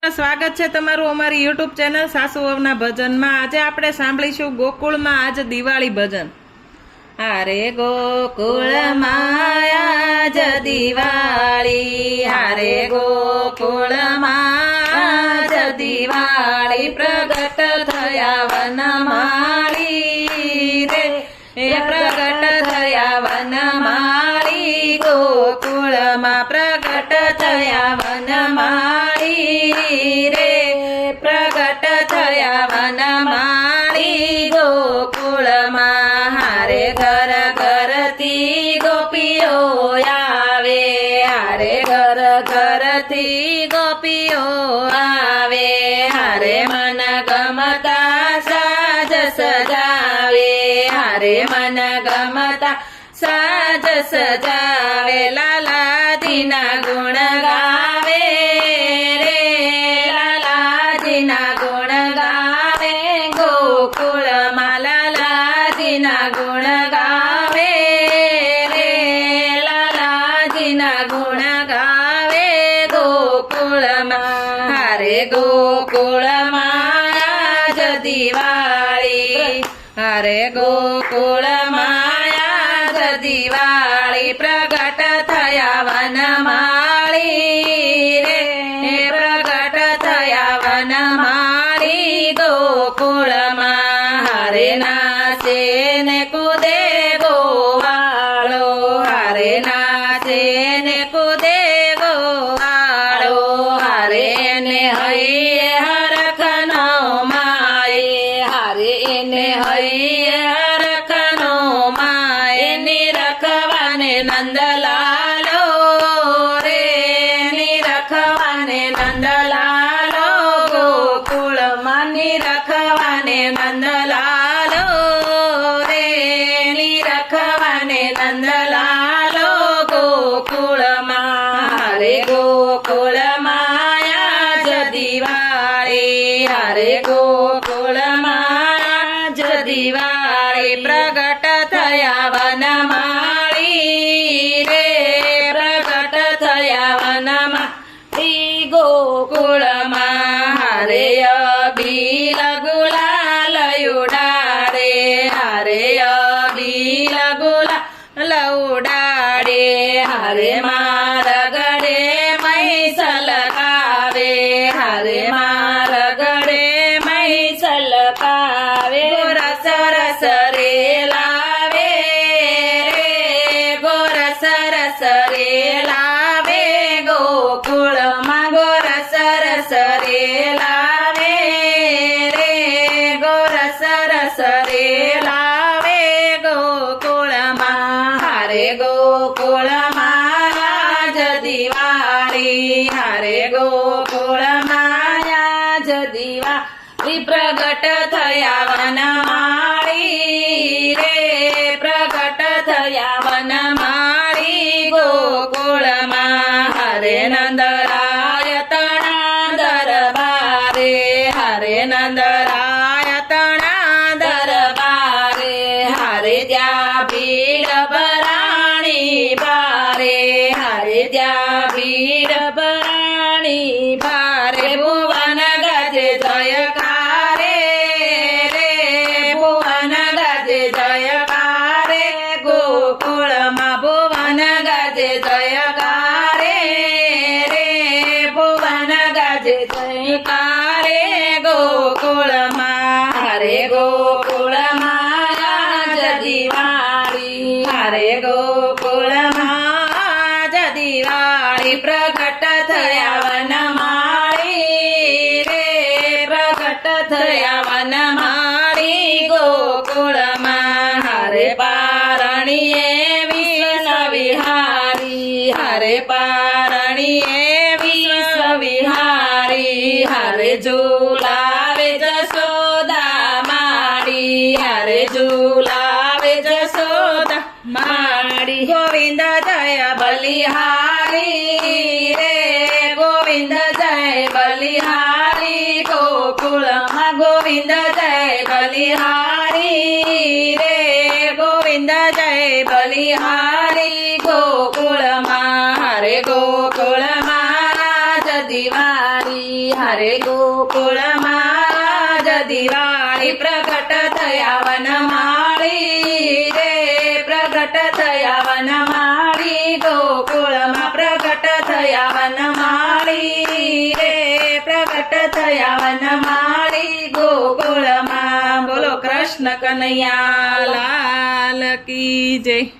સ્વાગત છે તમારું અમારી યુટ્યુબ ચેનલ સાસુ વહુના ભજનમાં। આજે આપણે સાંભળીશું ગોકુળમાં આજ દિવાળી ભજન। હારે ગોકુળમાં આજ દિવાળી, હારે ગોકુળમાં આજ દિવાળી, પ્રગટ થયા વનમાળી રે, પ્રગટ થયા વનમાળી, ગોકુળમાં પ્રગટ થયા વનમાળી રે, પ્રગટ થયા વનમાળી, ગોકુળમાં હારે ઘર ઘરથી ગોપીઓ આવે, હારે ઘર ઘરથી ગોપીઓ આવે, હારે મન ગમતા સાજ સજાવે, હારે મન ગમતા સાજ સજાવે, લાલાજીના ગુણ ગાવે રે, લાલાજીના ગુણ ગાવે, ગોકુળમાં લાલાજીના ગુણ ગાવે રે, લાલાજીના ગુણ ગાવે, ગોકુળમાં હારે ગોકુળમાં આજ દિવાળી, હારે ગોકુળમાં આજ દિવાળી, પ્રગટ થયા વનમાળી રે, પ્રગટ થયા વનમાળી, ગોકુળમાં હારે નાચે ને કૂદે ગોવાળો, હારે નાચે ને કૂદે ગોવાળો, હારે ને હૈયે હરખનો માય, હારે ને હૈયે હરખનો માય, નિરખવાને નંદલાલો રે, નિરખવાને નંદલાલો, ગોકુળમાં નિરખવાને નંદલાલો રે, નિરખવાને નંદલાલો, ગોકુળમાં હારે ગોકુળમાં આજ દિવાળી, હારે ગોકુળમાં આજ દિવાળી, પ્રગટ થયા વનમાળી રે, પ્રગટ થયા વનમાળી, ગોકુળમાં હારે અબીલ ગુલાલ ઉડાડે, હારે અબીલ ગુલાલ ઉડાડે, હારે માર ગળે મહી સલકાવે, હારે માર ગળે મહી સલકાવે, રસ રસ રે લાવે રે, ગોરસ રસ રે લાવે, ગોકુળમાં ગોરસ રસ રે લાવે રે, ગોરસ રસ રે લાવે, ગોકુળમાં હારે ગોકુળમાં આજ દિવાળી, હારે ગોકુળમાં આજ દિવાળી, પ્રગટ થયા વનમાળી રે, પ્રગટ થયા વનમાળી, ગોકુળમાં હારે નંદરાય તણા દરબારે, હારે નંદરાય તણા દરબારે, હારે ત્યાં ભીડ ભરાણી ભારે, હારે ત્યાં ભીડ ભરાણી ભારે, ભુવન ગાજે જયકારે રે, ભુવન ગાજે જયકારે, ગોકુળમાં ભુવન ગાજે જયકારે રે, ભુવન ગાજે જયકારે, ગોકુળમાં હારે ગોકુળમાં આજ દિવાળી, હારે ગોકુળમાં આજ દિવાળી, પ્રગટ થયા વનમાળી રે, પ્રગટ થયા વનમાળી, ગોકુળમાં હારે પારણીએ વિશ્વ વિહારી, હારે પારણીએ વિશ્વ વિહારી, હારે ઝુલાવે જશોદા માડી, હારે ઝુલાવે જશોદા માડી, ગોવિંદ જય બલિહારી રે, ગોવિંદ જય બલિહારી, ગોકુળમાં ગોવિંદ જય બલિહારી રે, ગોવિંદ જય બલિહારી, ગોકુળમાં હારે ગોકુળમાં આજ દિવાળી, હરે ગોકુળમાં જ દિવાળી પ્રગટ થયા વનમાળી રે પ્રગટ થયા વનમાળી ગોકુળમાં પ્રગટ થયા વનમાળી રે પ્રગટ થયા વનમાળી ગોકુળમાં. બોલો કૃષ્ણ કનૈયા લાલ કી જય.